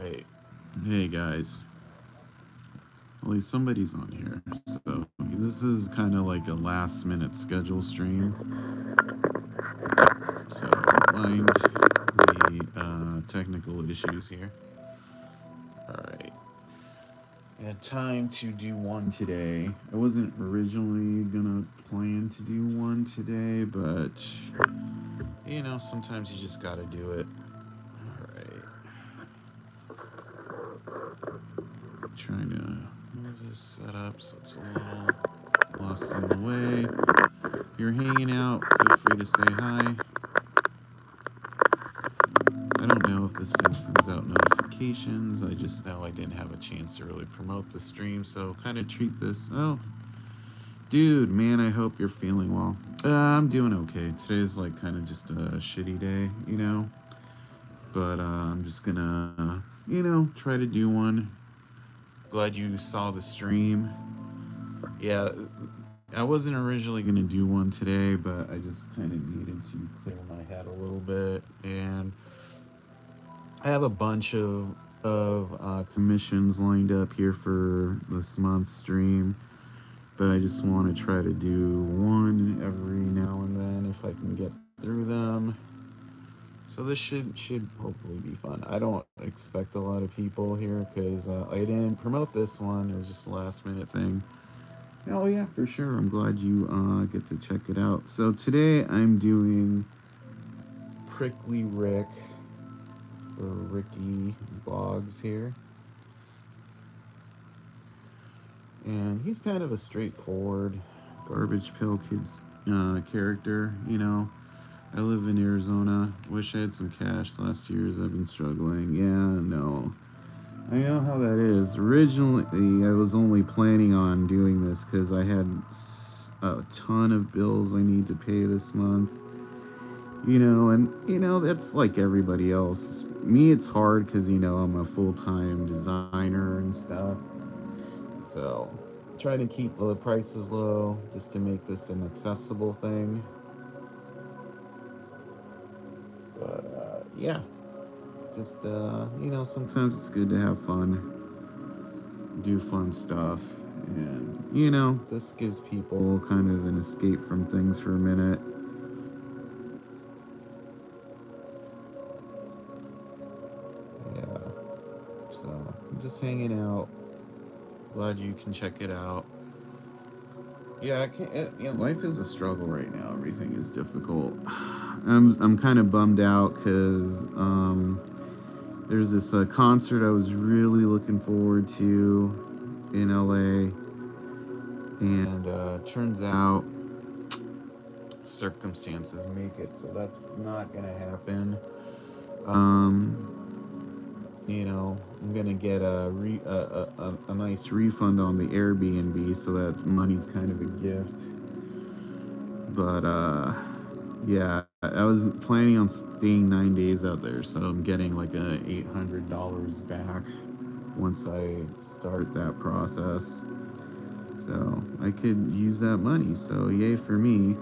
Alright. Hey guys. At least somebody's on here. So this is kind of like a last minute schedule stream. So mind the technical issues here. Alright. I had time to do one today. I wasn't originally gonna plan to do one today, but sometimes you just gotta do it. Alright. Trying to move this setup so it's a little lost in the way. If you're hanging out, feel free to say hi. I don't know if this thing sends out notifications. I just know I didn't have a chance to really promote the stream, so kind of treat this. Oh, dude, man, I hope you're feeling well. I'm doing okay. Today's like kind of just a shitty day, but I'm just gonna, try to do one. Glad you saw the stream. Yeah, I wasn't originally going to do one today, but I just kind of needed to clear my head a little bit. And I have a bunch of commissions lined up here for this month's stream, but I just want to try to do one every now and then if I can get through them. So this should hopefully be fun. I don't expect a lot of people here because I didn't promote this one. It was just a last minute thing. Oh yeah, for sure. I'm glad you get to check it out. So today I'm doing Prickly Rick for Ricky Boggs here. And he's kind of a straightforward Garbage Pail Kids character, I live in Arizona. Wish I had some cash. Last years I've been struggling. Yeah, no. I know how that is. Originally, I was only planning on doing this because I had a ton of bills I need to pay this month. That's like everybody else. Me, it's hard because, I'm a full-time designer and stuff. So, try to keep the prices low just to make this an accessible thing. But, yeah. Just, sometimes it's good to have fun, do fun stuff, and, this gives people kind of an escape from things for a minute. Yeah, so I'm just hanging out. Glad you can check it out. Yeah, I can't. Life is a struggle right now. Everything is difficult. I'm kind of bummed out because there's this concert I was really looking forward to in LA, and turns out circumstances make it so that's not gonna happen. I'm gonna get a nice refund on the Airbnb, so that money's kind of a gift. But yeah, I was planning on staying 9 days out there, so I'm getting like a $800 back once I start that process. So I could use that money. So yay for me.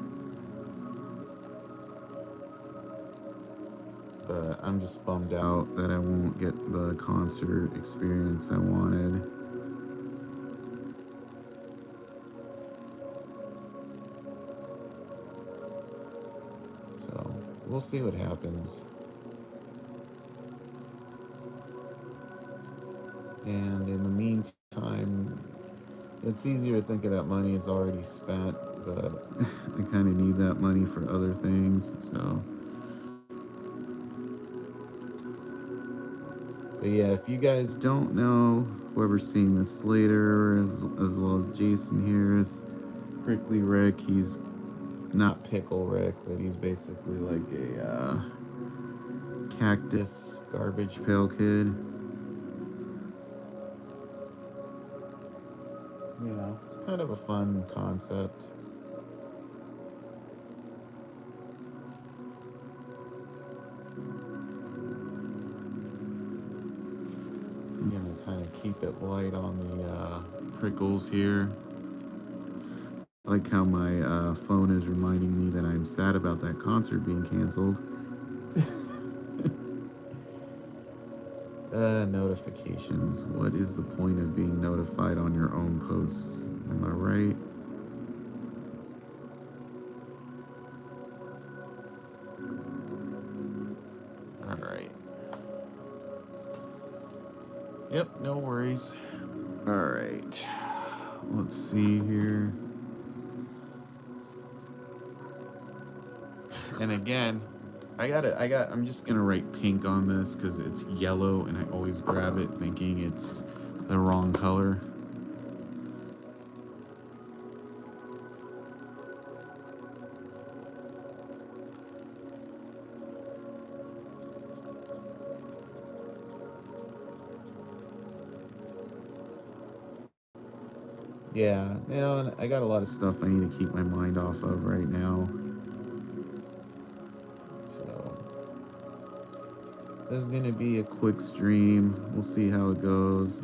But I'm just bummed out that I won't get the concert experience I wanted. So we'll see what happens. And in the meantime, it's easier to think of that money is already spent, but I kind of need that money for other things. So, but yeah, if you guys don't know, whoever's seeing this later, as well as Jason here, is Prickly Rick. He's not Pickle Rick, but he's basically like a cactus garbage pail kid. Kind of a fun concept. I'm gonna kind of keep it light on the prickles here. I like how my phone is reminding me that I'm sad about that concert being canceled. Notifications. What is the point of being notified on your own posts? Am I right? Alright. Yep, no worries. Alright. Let's see here. And again, I'm just gonna write pink on this because it's yellow and I always grab it thinking it's the wrong color. Yeah, and I got a lot of stuff I need to keep my mind off of right now. So this is gonna be a quick stream. We'll see how it goes.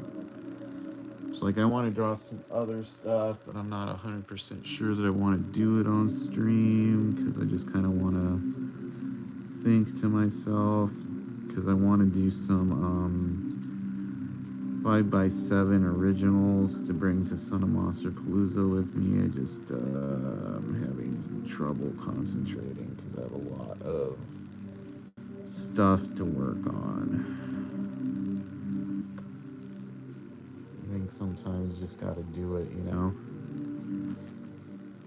It's like I want to draw some other stuff, but I'm not 100% sure that I want to do it on stream because I just kind of want to think to myself because I want to do some 5x7 originals to bring to Son of Monster Palooza with me. I just I'm having trouble concentrating because I have a lot of stuff to work on. I think sometimes you just gotta do it, you know?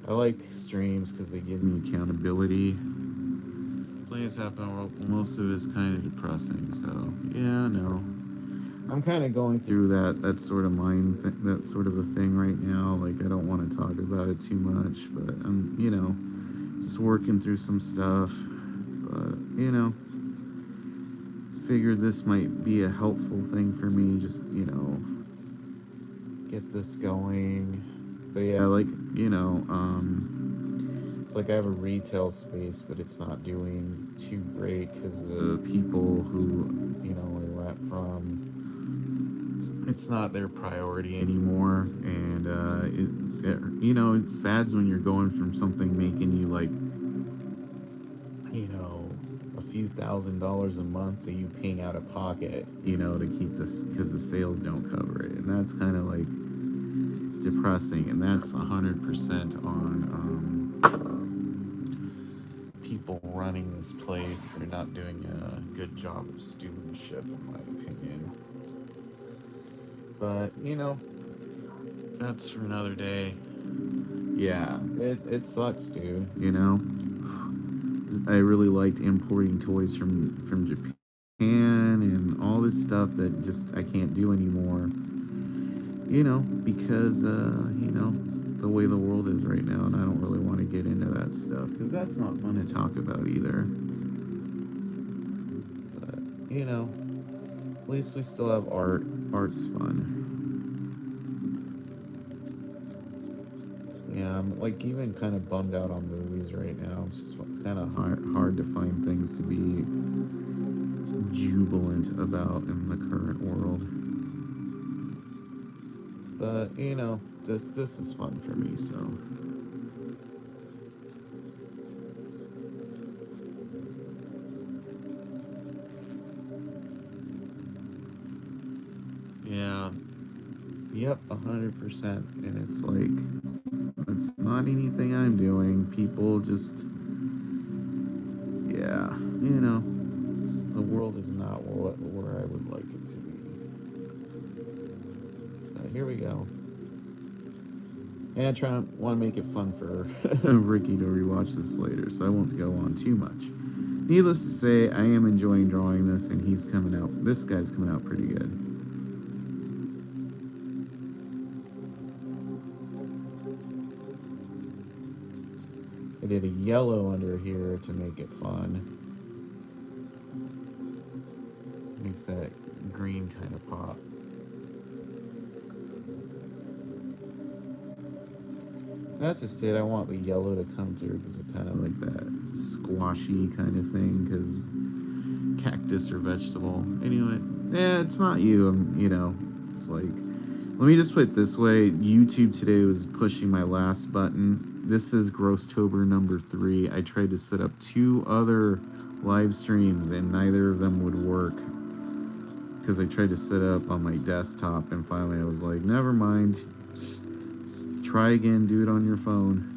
I like streams because they give me accountability. Plays happen, most of it is kind of depressing, so yeah, no. I'm kind of going through that sort of that sort of a thing right now. Like, I don't want to talk about it too much, but I'm, you know, just working through some stuff. But, you know, figured this might be a helpful thing for me, just, you know, get this going. But yeah, like, you know, it's like I have a retail space, but it's not doing too great because the people who, you know, I rent from, it's not their priority anymore. And you know, it's sad when you're going from something making you like, you know, a few $1,000s a month to you paying out of pocket, you know, to keep this because the sales don't cover it. And that's kind of like depressing. And that's 100% on people running this place. They're not doing a good job of stewardship, in my opinion. But, you know, that's for another day. Yeah, it sucks, dude, you know? I really liked importing toys from Japan and all this stuff that just I can't do anymore. You know, because, you know, the way the world is right now, and I don't really want to get into that stuff because that's not fun to talk about either. But, you know, at least we still have art. Art's fun. Yeah, I'm like even kind of bummed out on movies right now. It's just kind of hard to find things to be jubilant about in the current world. But, you know, this is fun for me, so. Yeah. Yep, 100%. And it's like, it's not anything I'm doing. People just, yeah, you know, the world is not where I would like it to be. Here we go. And I want to make it fun for Ricky to rewatch this later, so I won't go on too much. Needless to say, I am enjoying drawing this, and he's coming out. This guy's coming out pretty good. I did a yellow under here to make it fun. Makes that green kind of pop. That's just it. I want the yellow to come through because it kind of like that squashy kind of thing because cactus or vegetable. Anyway, yeah, it's not you. You know, it's like, let me just put it this way. YouTube today was pushing my last button. This is GROSSTOBER number 3. I tried to set up 2 other live streams and neither of them would work because I tried to set it up on my desktop, and finally I was like, never mind. Try again, do it on your phone.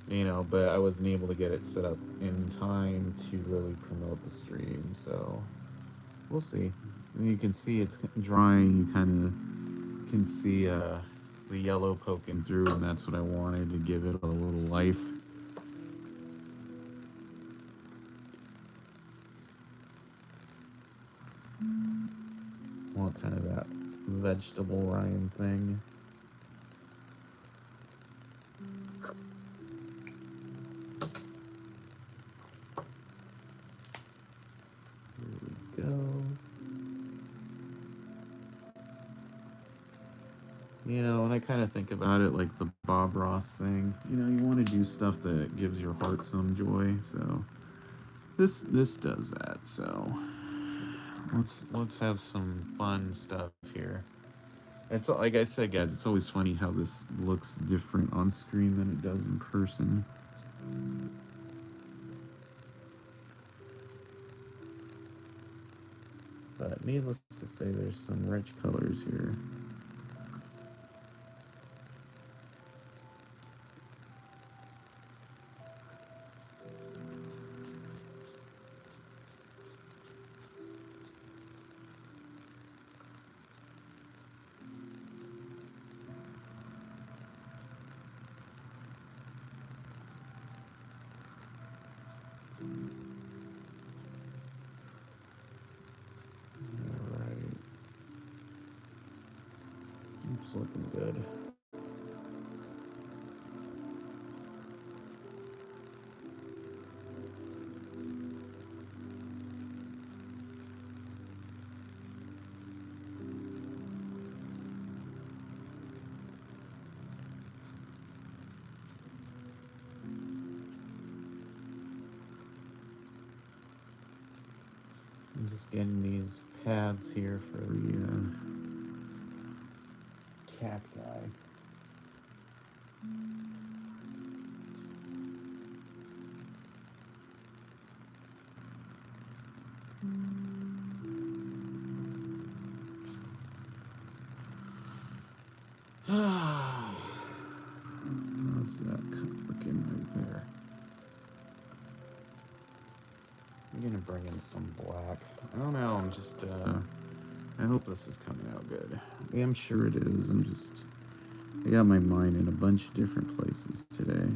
You know, but I wasn't able to get it set up in time to really promote the stream, so we'll see. And you can see it's drying. You kind of can see the yellow poking through, and that's what I wanted, to give it a little life. Want kind of that vegetable rind thing. There we go. You know, and I kind of think about it like the Bob Ross thing. You know, you want to do stuff that gives your heart some joy. So this does that. So let's have some fun stuff here. It's like I said, guys. It's always funny how this looks different on screen than it does in person. But needless to say, there's some rich colors here. Alright. It's looking good. I'm just getting these paths here for the cacti. How's that looking right there? I'm gonna bring in some black. I don't know, I'm just, I hope this is coming out good. Yeah, I'm sure it is. I got my mind in a bunch of different places today.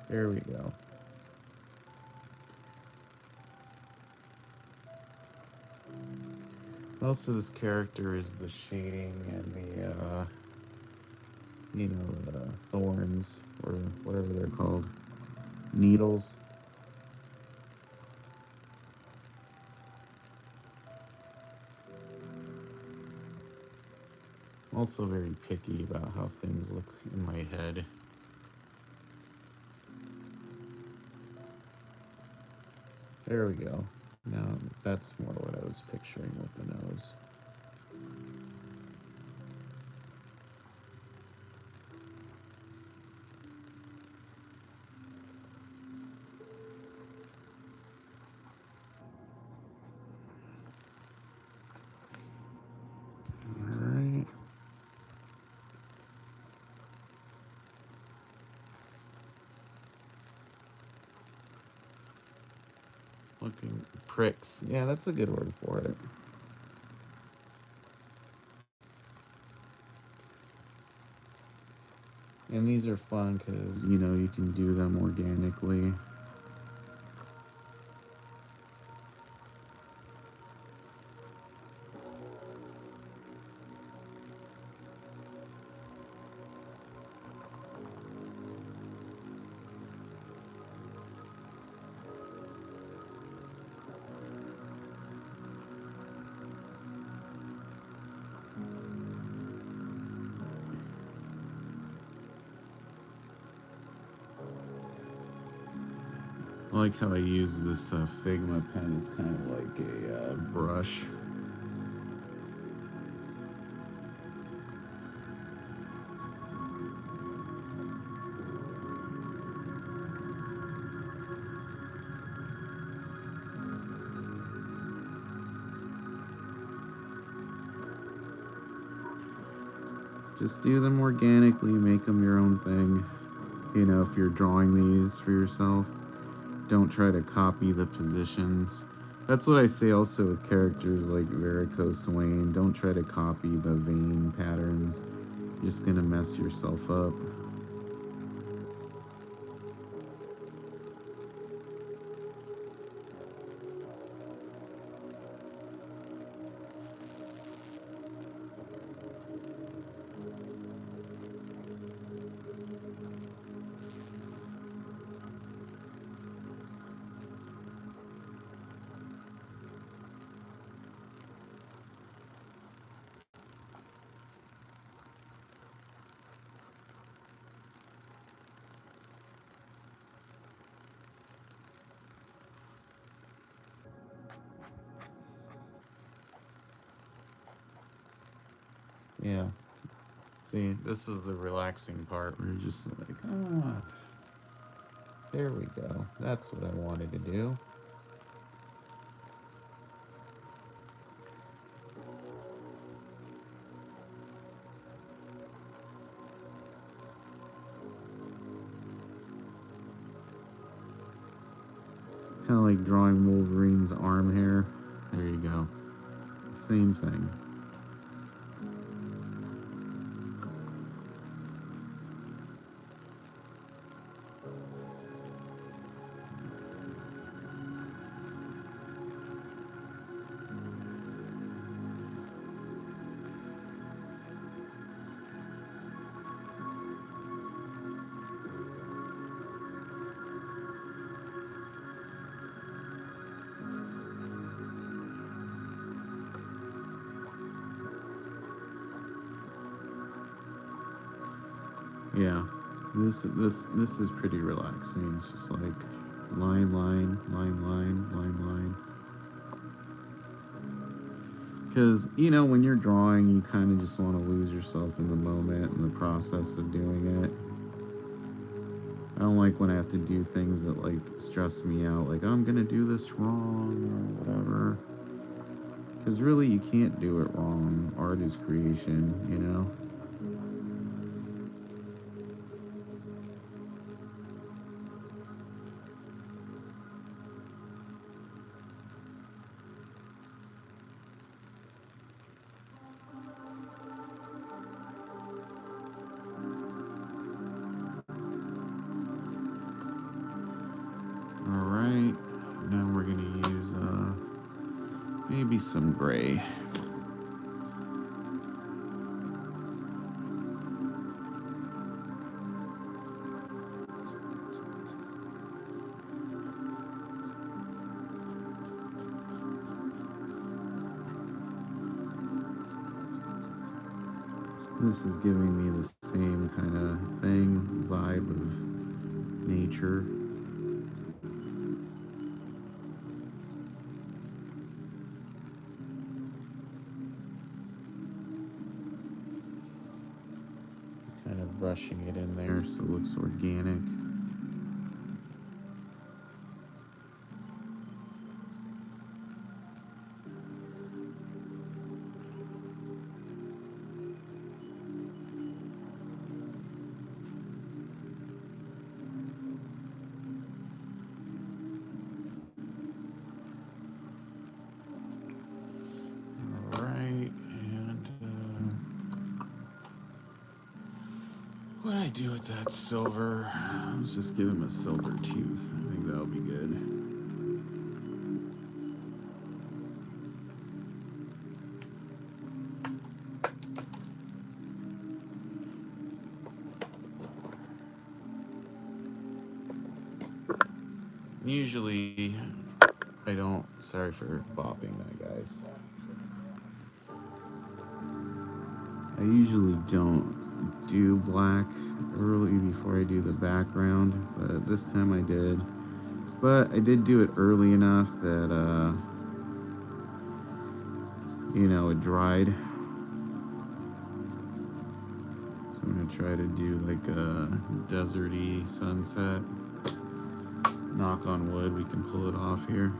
There we go. Most of this character is the shading and the, you know, the thorns, or whatever they're called. Needles. I'm also very picky about how things look in my head. There we go. Now that's more what I was picturing with the nose. Alright. Looking pricks. Yeah, that's a good word for it. And these are fun because, you know, you can do them organically. I like how I use this Figma pen as kind of like a brush. Just do them organically, make them your own thing. You know, if you're drawing these for yourself, don't try to copy the positions. That's what I say also with characters like Varicose Wayne. Don't try to copy the vein patterns. You're just gonna mess yourself up. Yeah. See, this is the relaxing part where you're just like, ah, there we go. That's what I wanted to do. Kind of like drawing Wolverine's arm hair. There you go. Same thing. Yeah, this is pretty relaxing. It's just like line, line, line, line, line, line. Because, you know, when you're drawing, you kind of just want to lose yourself in the moment and the process of doing it. I don't like when I have to do things that, like, stress me out. Like, I'm going to do this wrong or whatever. Because really, you can't do it wrong. Art is creation, you know? Alright, now we're going to use maybe some gray. This is giving me the same kind of thing, vibe of nature. Kind of brushing it in there so it looks organic. What do I do with that silver? Let's just give him a silver tooth. I think that'll be good. Usually, I don't. Sorry for bopping that, guys. I usually don't do black early before I do the background, but this time I did. But I did do it early enough that, you know, it dried. So I'm gonna try to do like a deserty sunset. Knock on wood, we can pull it off here.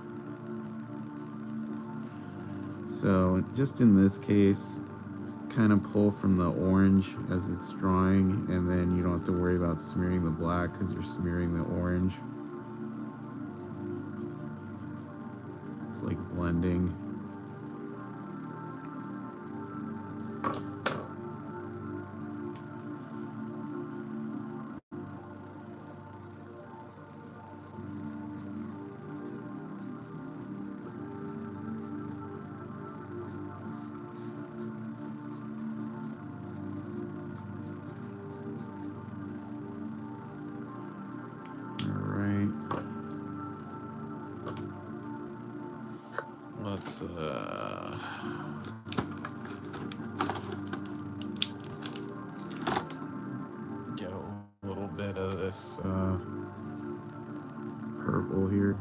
So just in this case, kind of pull from the orange as it's drying, and then you don't have to worry about smearing the black because you're smearing the orange. It's like blending. Let's get a little bit of this purple here.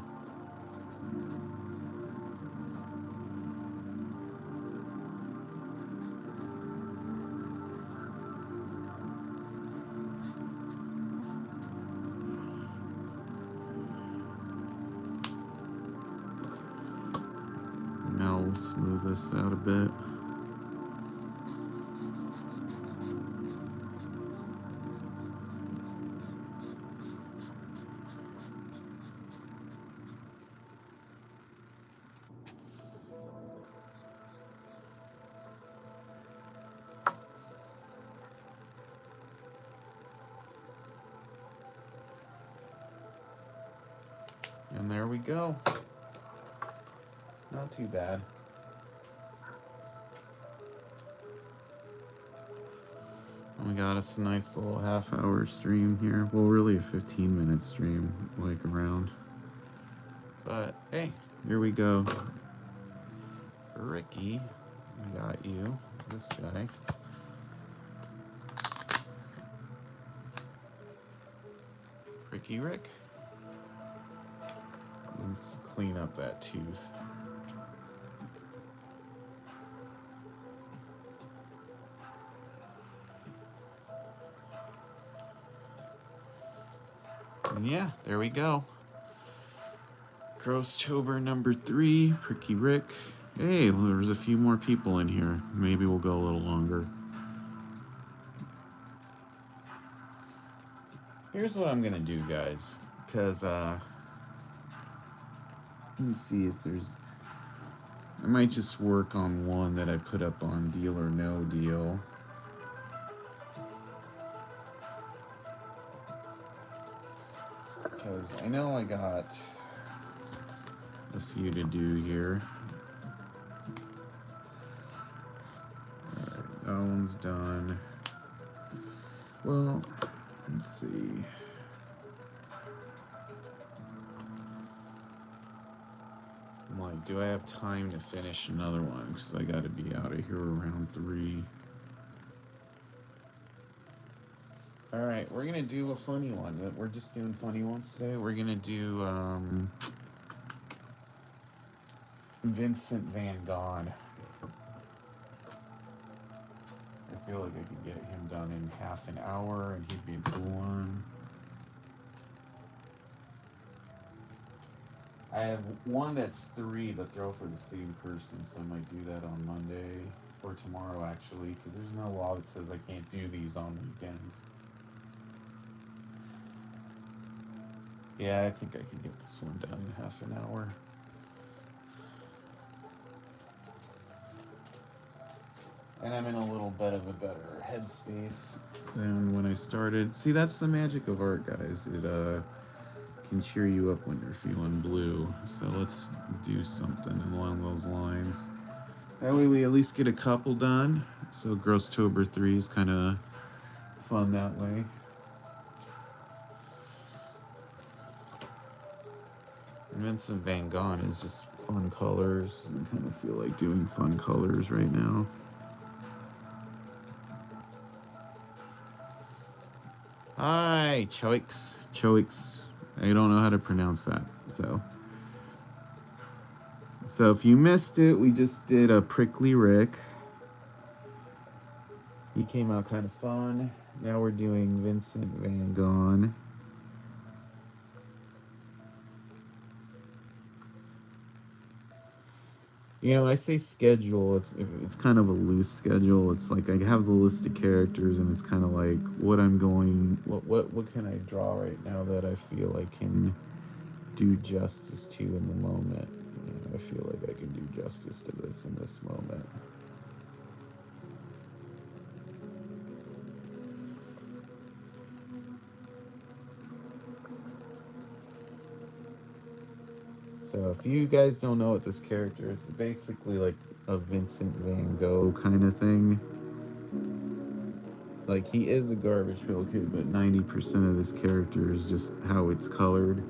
Now we'll smooth this out a bit. And there we go. Not too bad. We got us a nice little half-hour stream here. Well, really a 15-minute stream, like around. But hey, here we go. Ricky, we got you. This guy. Ricky Rick. Let's clean up that tooth. And yeah, there we go. GROSSTOBER number 3, Pricky Rick. Hey, well, there's a few more people in here. Maybe we'll go a little longer. Here's what I'm gonna do, guys, because let me see if there's, I might just work on one that I put up on Deal or No Deal. Because I know I got a few to do here. Alright, that one's done. Well, let's see. I'm like, do I have time to finish another one? Because I got to be out of here around 3. Alright, we're going to do a funny one. We're just doing funny ones today. We're going to do Vincent Van Gogh. I feel like I could get him done in half an hour and he'd be a cool one. I have one that's 3 but throw for the same person, so I might do that on Monday or tomorrow actually, because there's no law that says I can't do these on weekends. Yeah, I think I can get this one done in half an hour. And I'm in a little bit of a better headspace than when I started. See, that's the magic of art, guys. It can cheer you up when you're feeling blue. So let's do something along those lines. That way we at least get a couple done. So GROSSTOBER 3 is kind of fun that way. Vincent Van Gogh is just fun colors. I kind of feel like doing fun colors right now. Hi, Choix. Choix. I don't know how to pronounce that. So if you missed it, we just did a Prickly Rick. He came out kind of fun. Now we're doing Vincent Van Gogh. You know, I say schedule. It's kind of a loose schedule. It's like I have the list of characters, and it's kind of like what can I draw right now that I feel I can do justice to in the moment. You know, I feel like I can do justice to this in this moment. So if you guys don't know what this character is, it's basically like a Vincent Van Gogh kind of thing. Like, he is a Garbage Pail Kid, but 90% of this character is just how it's colored.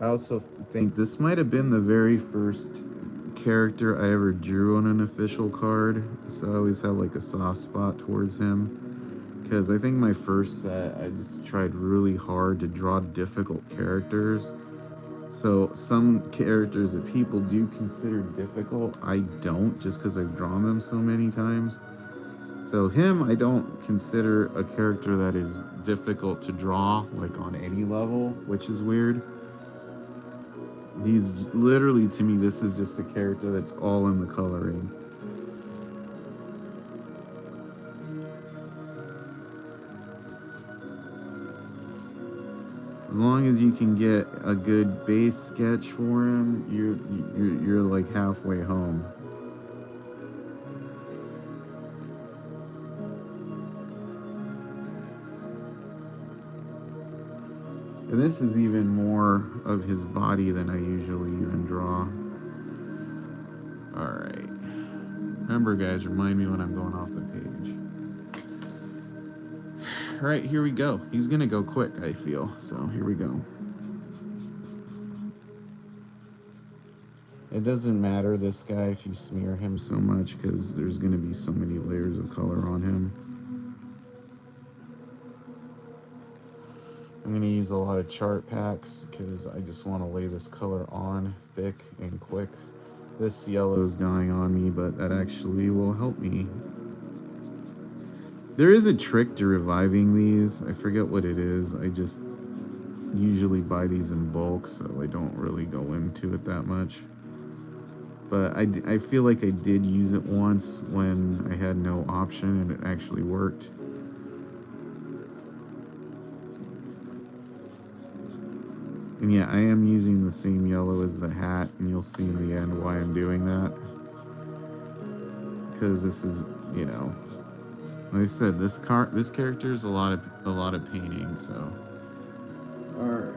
I also think this might have been the very first character I ever drew on an official card, so I always have like a soft spot towards him. Because I think my first set, I just tried really hard to draw difficult characters. So some characters that people do consider difficult, I don't, just because I've drawn them so many times. So him, I don't consider a character that is difficult to draw, like on any level, which is weird. He's literally, to me, this is just a character that's all in the coloring. As long as you can get a good base sketch for him, you're like halfway home. And this is even more of his body than I usually even draw. Alright. Remember, guys, remind me when I'm going off the page. Alright, here we go. He's gonna go quick, I feel. So here we go. It doesn't matter, this guy, if you smear him so much, because there's gonna be so many layers of color on him. I'm going to use a lot of chart packs because I just want to lay this color on thick and quick. This yellow is dying on me, but that actually will help me. There is a trick to reviving these. I forget what it is. I just usually buy these in bulk, so I don't really go into it that much. But I feel like I did use it once when I had no option and it actually worked. And yeah, I am using the same yellow as the hat, and you'll see in the end why I'm doing that. Because this is, you know, like I said, this character is a lot of painting, so. Alright.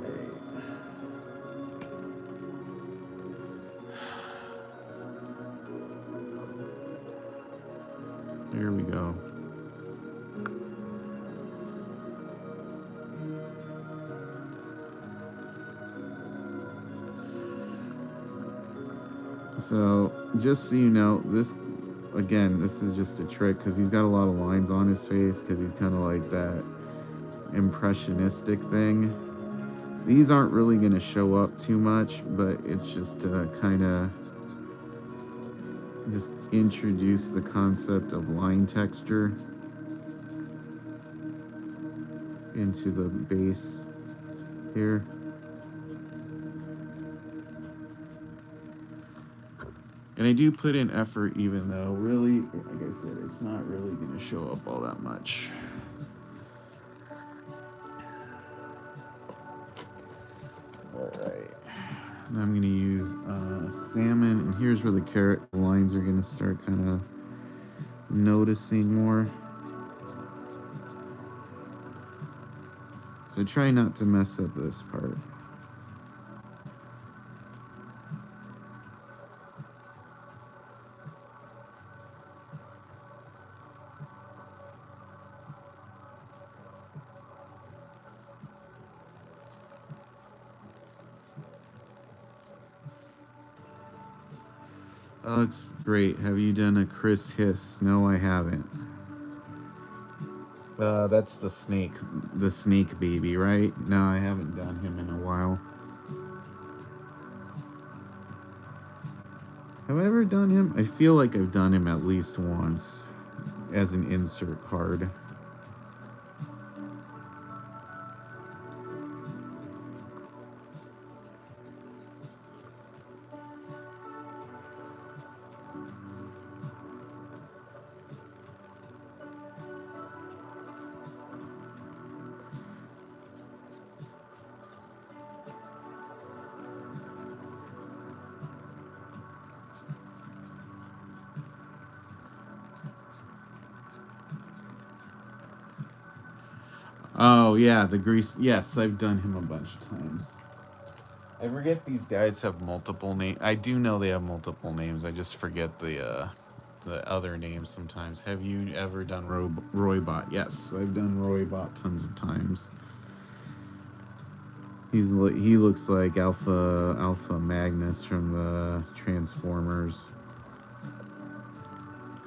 There we go. So, just so you know, this is just a trick because he's got a lot of lines on his face because he's kind of like that impressionistic thing. These aren't really going to show up too much, but it's just to kind of just introduce the concept of line texture into the base here. And I do put in effort, even though really, like I said, it's not really going to show up all that much. Alright. Now I'm going to use salmon, and here's where the carrot lines are going to start kind of noticing more. So try not to mess up this part. That looks great. Have you done a Chris Hiss? No, I haven't. That's the snake baby, right? No, I haven't done him in a while. Have I ever done him? I feel like I've done him at least once as an insert card. Oh, yeah, the grease. Yes, I've done him a bunch of times. I forget these guys have multiple names. I do know they have multiple names. I just forget the other names sometimes. Have you ever done Roybot? Yes, I've done Roybot tons of times. He looks like Alpha Magnus from the Transformers,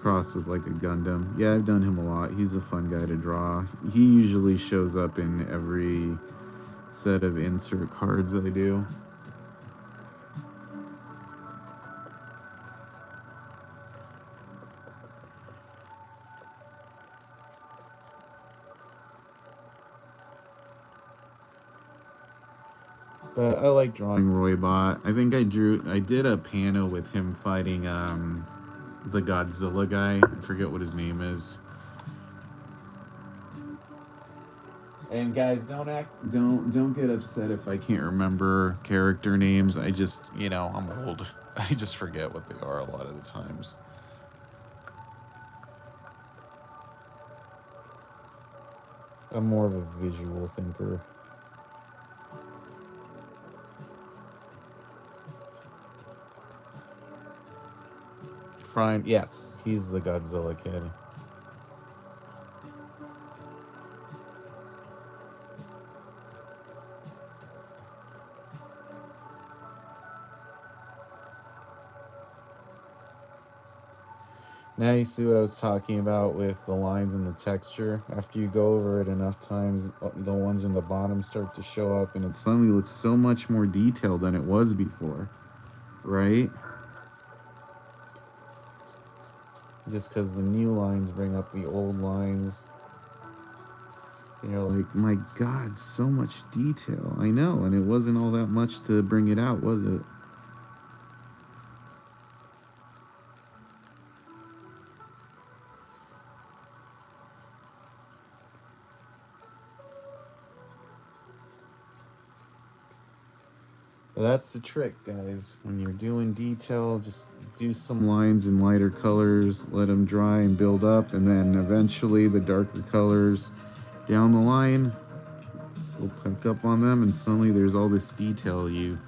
crossed with like a Gundam. Yeah, I've done him a lot. He's a fun guy to draw. He usually shows up in every set of insert cards I do. But I like drawing Roybot. I think I did a panel with him fighting the Godzilla guy. I forget what his name is. And guys, don't get upset if I can't remember character names. I just, I'm old. I just forget what they are a lot of the times. I'm more of a visual thinker. Fine. Yes, he's the Godzilla kid. Now you see what I was talking about with the lines and the texture. After you go over it enough times, the ones in the bottom start to show up, and it suddenly looks so much more detailed than it was before, right? Just because the new lines bring up the old lines. You're like, my God, so much detail. I know, and it wasn't all that much to bring it out, was it? But that's the trick, guys. When you're doing detail, just do some lines in lighter colors, let them dry and build up, and then eventually the darker colors down the line will pick up on them, and suddenly there's all this detail you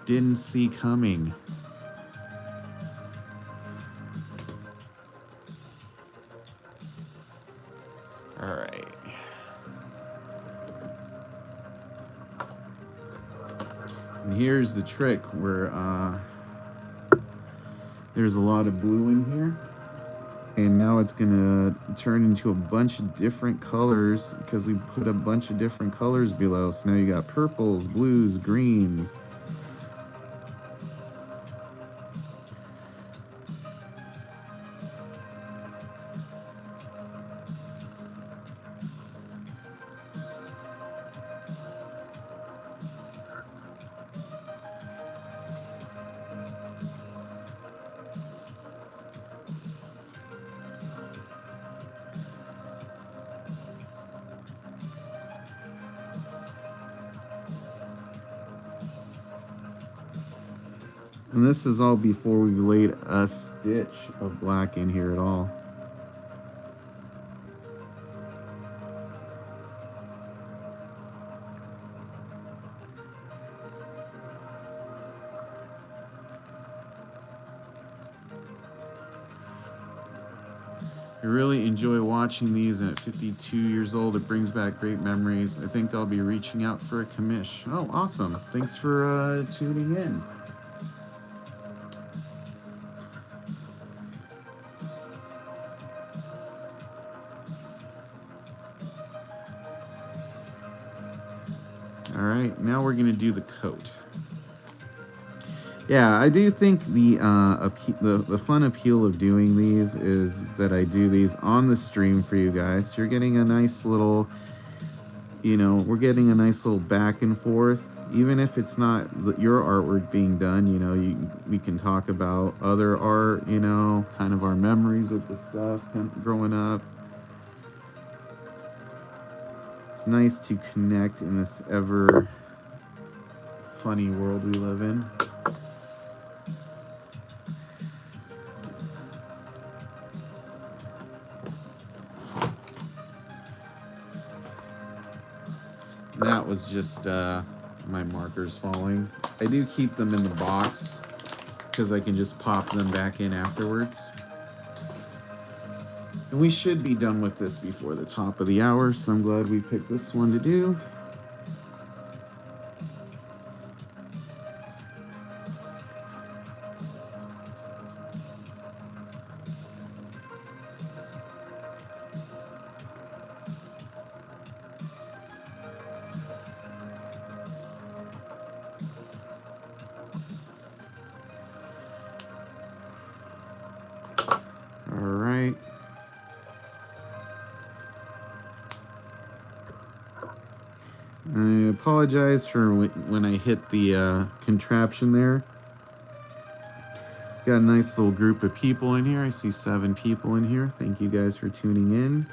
didn't see coming. All right. And here's the trick where there's a lot of blue in here. And now it's gonna turn into a bunch of different colors because we put a bunch of different colors below. So now you got purples, blues, greens. And this is all before we've laid a stitch of black in here at all. I really enjoy watching these, and at 52 years old, it brings back great memories. I think I'll be reaching out for a commish. Oh, awesome. Thanks for tuning in. All right, now we're gonna do the coat. Yeah, I do think the fun appeal of doing these is that I do these on the stream for you guys. You're getting a nice little, we're getting a nice little back and forth. Even if it's not your artwork being done, we can talk about other art, kind of our memories with the stuff growing up. It's nice to connect in this ever funny world we live in. just my markers falling. I do keep them in the box because I can just pop them back in afterwards. And we should be done with this before the top of the hour, so I'm glad we picked this one to do. All right. I apologize for when I hit the contraption there. Got a nice little group of people in here. I see 7 people in here. Thank you guys for tuning in.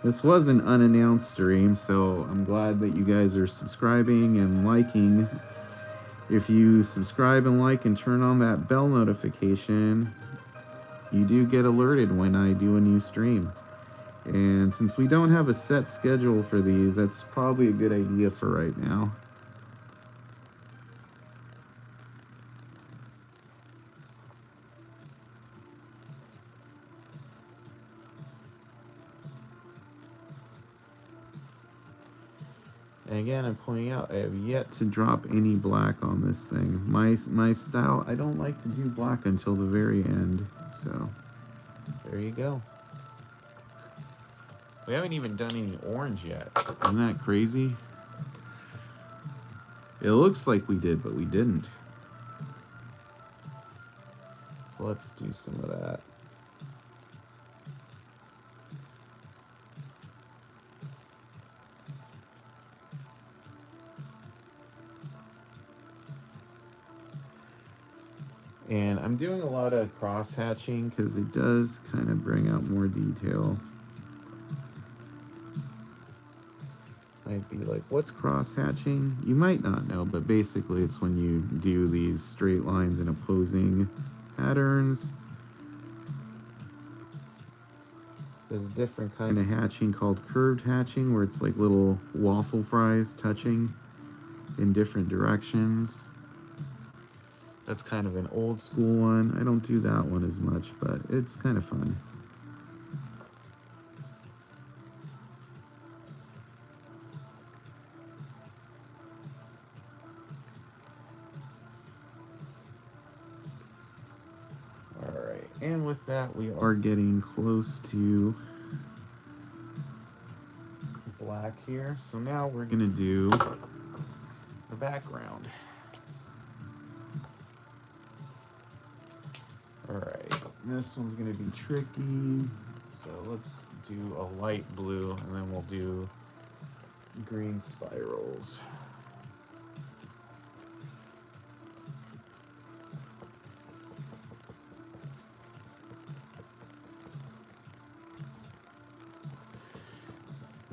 This was an unannounced stream, so I'm glad that you guys are subscribing and liking. If you subscribe and like and turn on that bell notification, you do get alerted when I do a new stream. And since we don't have a set schedule for these, that's probably a good idea for right now. And again, I'm pointing out, I have yet to drop any black on this thing. My style, I don't like to do black until the very end. So, there you go. We haven't even done any orange yet. Isn't that crazy? It looks like we did, but we didn't. So let's do some of that. And I'm doing a lot of cross hatching because it does kind of bring out more detail. Might be like, what's cross hatching? You might not know, but basically it's when you do these straight lines in opposing patterns. There's a different kind of hatching called curved hatching, where it's like little waffle fries touching in different directions. That's kind of an old school one. I don't do that one as much, but it's kind of fun. And with that, we are getting close to black here. So now we're going to do the background. All right, this one's going to be tricky. So let's do a light blue, and then we'll do green spirals.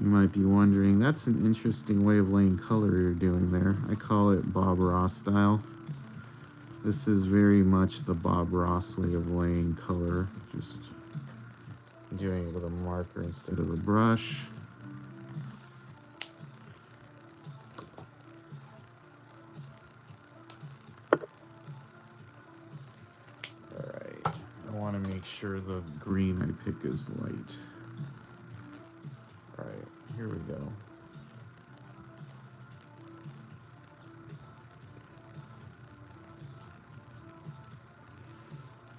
You might be wondering, that's an interesting way of laying color you're doing there. I call it Bob Ross style. This is very much the Bob Ross way of laying color. Just doing it with a marker instead of a brush. Alright, I want to make sure the green I pick is light. Alright, here we go.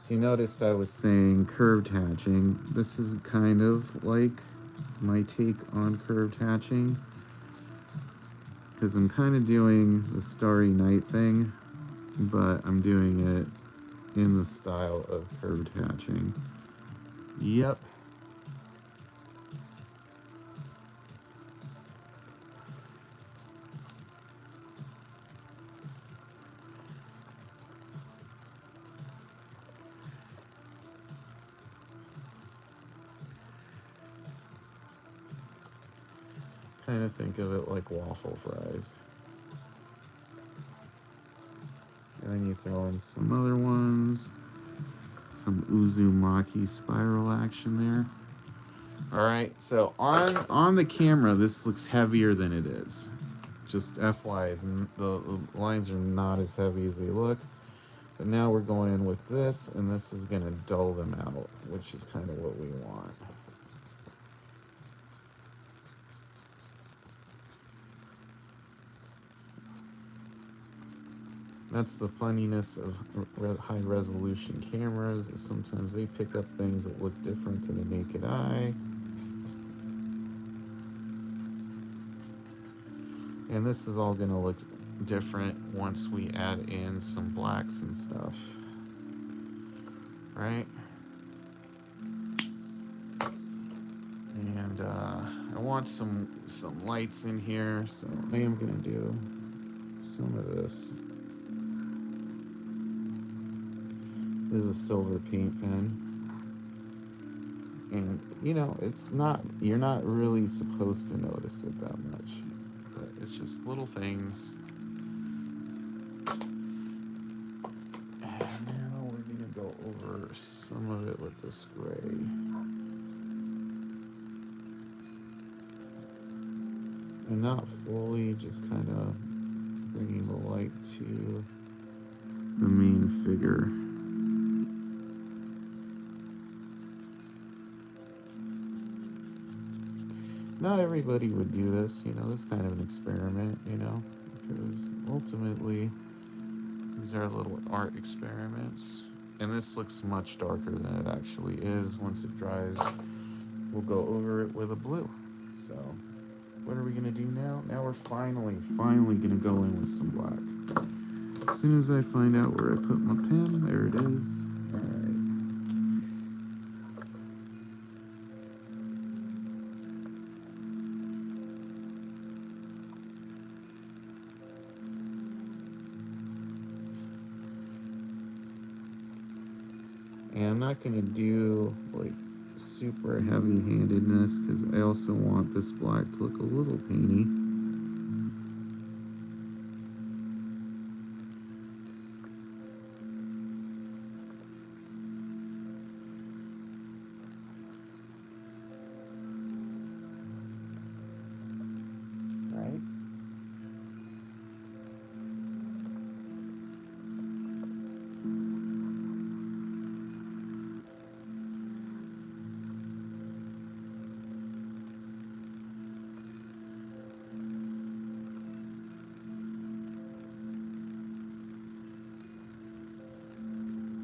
So you noticed I was saying curved hatching. This is kind of like my take on curved hatching, because I'm kind of doing the Starry Night thing, but I'm doing it in the style of curved hatching. Yep. Kind of think of it like waffle fries. And then you throw in some other ones. Some Uzumaki spiral action there. Alright, so on the camera, this looks heavier than it is. Just FYs, and the lines are not as heavy as they look. But now we're going in with this, and this is going to dull them out, which is kind of what we want. That's the funniness of high resolution cameras, is sometimes they pick up things that look different to the naked eye. And this is all going to look different once we add in some blacks and stuff, right? And I want some lights in here, so I am going to do some of this. This is a silver paint pen. And, you know, it's not, you're not really supposed to notice it that much. But it's just little things. And now we're going to go over some of it with this gray. And not fully, just kind of bringing the light to the main figure. Not everybody would do this, you know, this is kind of an experiment, you know, because ultimately these are little art experiments. And this looks much darker than it actually is. Once it dries, we'll go over it with a blue. So what are we gonna do now? Now we're finally gonna go in with some black. As soon as I find out where I put my pen, there it is. All right. And I'm not gonna do like super heavy-handedness because I also want this black to look a little painty. Right?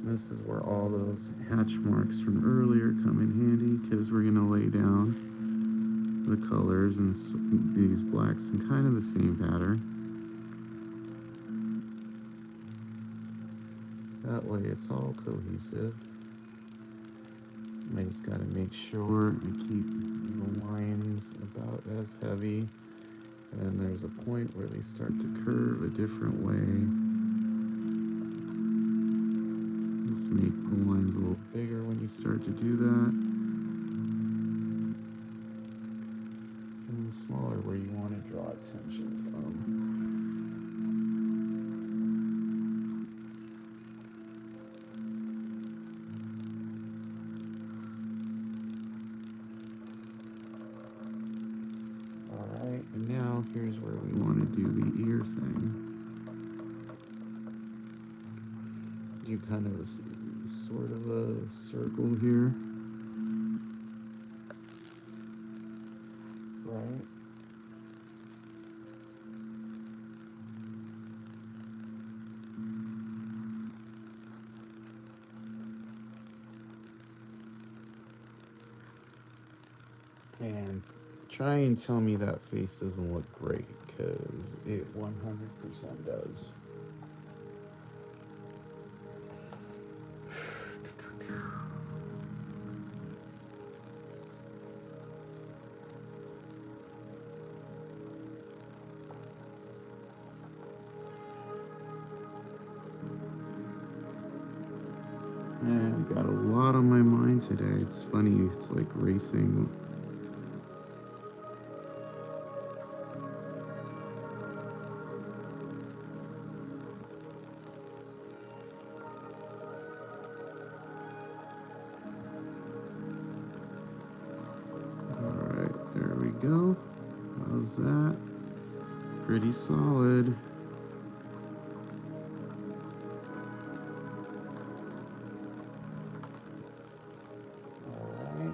This is where all those hatch marks from earlier come in handy because we're going to lay down the colors and these blacks in kind of the same pattern. That way it's all cohesive. I just got to make sure I keep the lines about as heavy. And then there's a point where they start to curve a different way. Just make the lines a little bigger when you start to do that. And smaller where you want to draw attention from. Alright, and now here's where we want to do the ear thing. Do kind of a sort of a circle here. Right? And try and tell me that face doesn't look great, because it 100% does. And got a lot on my mind today. It's funny, it's like racing. Alright, there we go. How's that? pretty solid. Alright.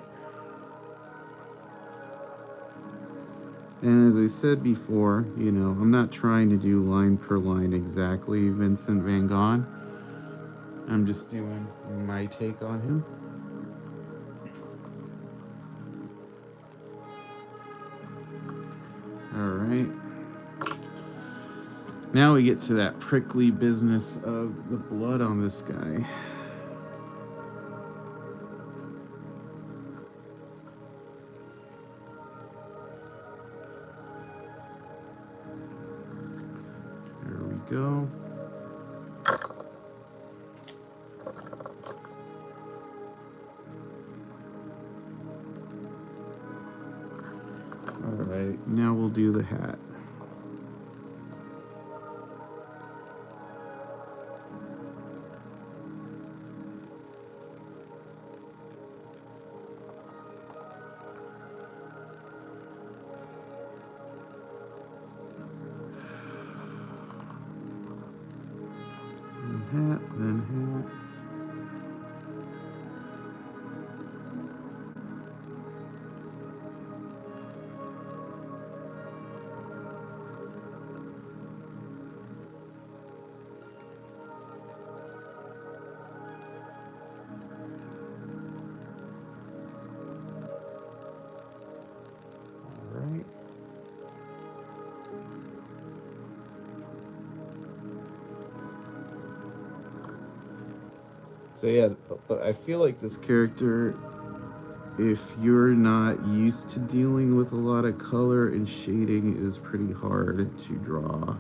And as I said before, you know, I'm not trying to do line per line exactly Vincent Van Gogh. I'm just doing my take on him. Alright. Now we get to that prickly business of the blood on this guy. There we go. Alright, now we'll do the hat. Hat, then hat. All right. So yeah, I feel like this character, if you're not used to dealing with a lot of color and shading, is pretty hard to draw.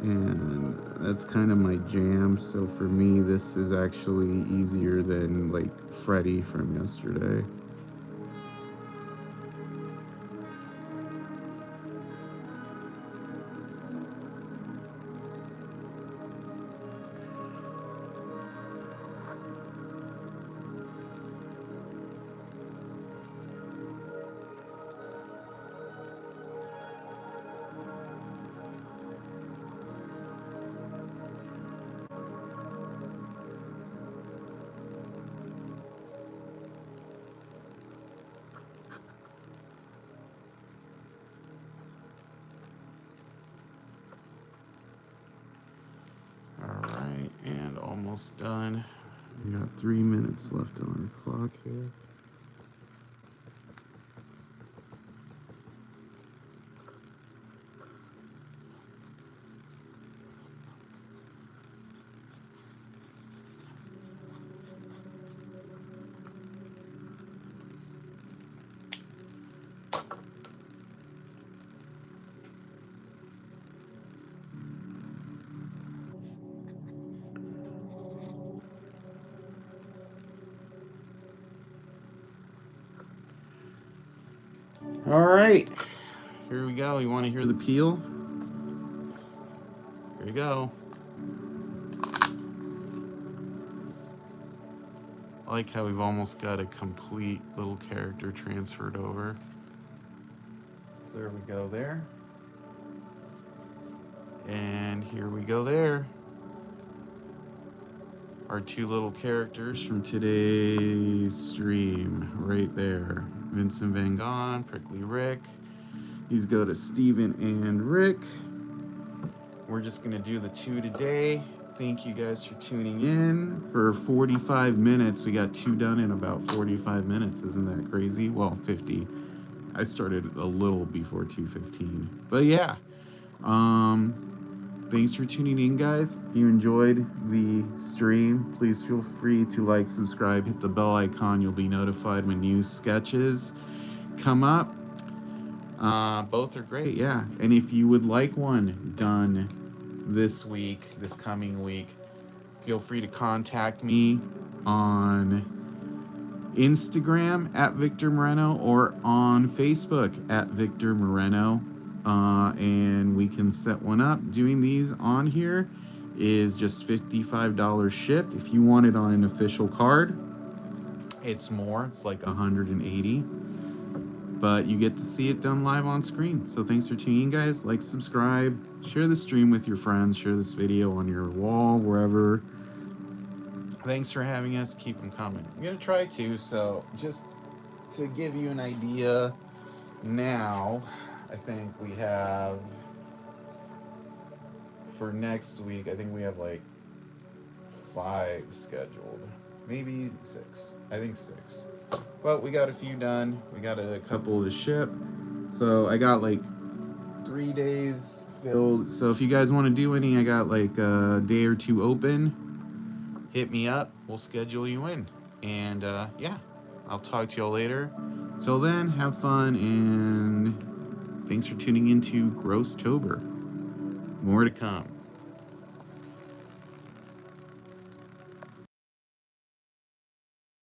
And that's kind of my jam. So for me, this is actually easier than like Freddy from yesterday. Alright, and almost done. We got 3 minutes left on our clock here. All right, here we go. You want to hear the peel? Here we go. I like how we've almost got a complete little character transferred over. So there we go there. And here we go there. Our two little characters from today's stream right there. Vincent Van Gogh, Prickly Rick. These go to Steven and Rick. We're just gonna do the two today. Thank you guys for tuning in for 45 minutes. We got two done in about 45 minutes. Isn't that crazy? Well, 50. I started a little before 2:15. But yeah. Thanks for tuning in, guys. If you enjoyed the stream, please feel free to like, subscribe, hit the bell icon. You'll be notified when new sketches come up. Both are great, yeah. And if you would like one done this week, this coming week, feel free to contact me on Instagram at Victor Moreno or on Facebook at Victor Moreno. And we can set one up. Doing these on here is just $55 shipped. If you want it on an official card, it's more. It's like $180. but you get to see it done live on screen. So thanks for tuning in, guys. Like, subscribe, share the stream with your friends, share this video on your wall, wherever. Thanks for having us. Keep them coming. I'm going to try to, so just to give you an idea now, I think we have, for next week, I think we have like 5 scheduled. Maybe 6. I think 6. But we got a few done. We got a couple to ship. So I got like 3 days filled. So if you guys want to do any, I got like a day or 2 open. Hit me up. We'll schedule you in. And yeah, I'll talk to y'all later. Till then, have fun, and thanks for tuning into GROSSTOBER. More to come.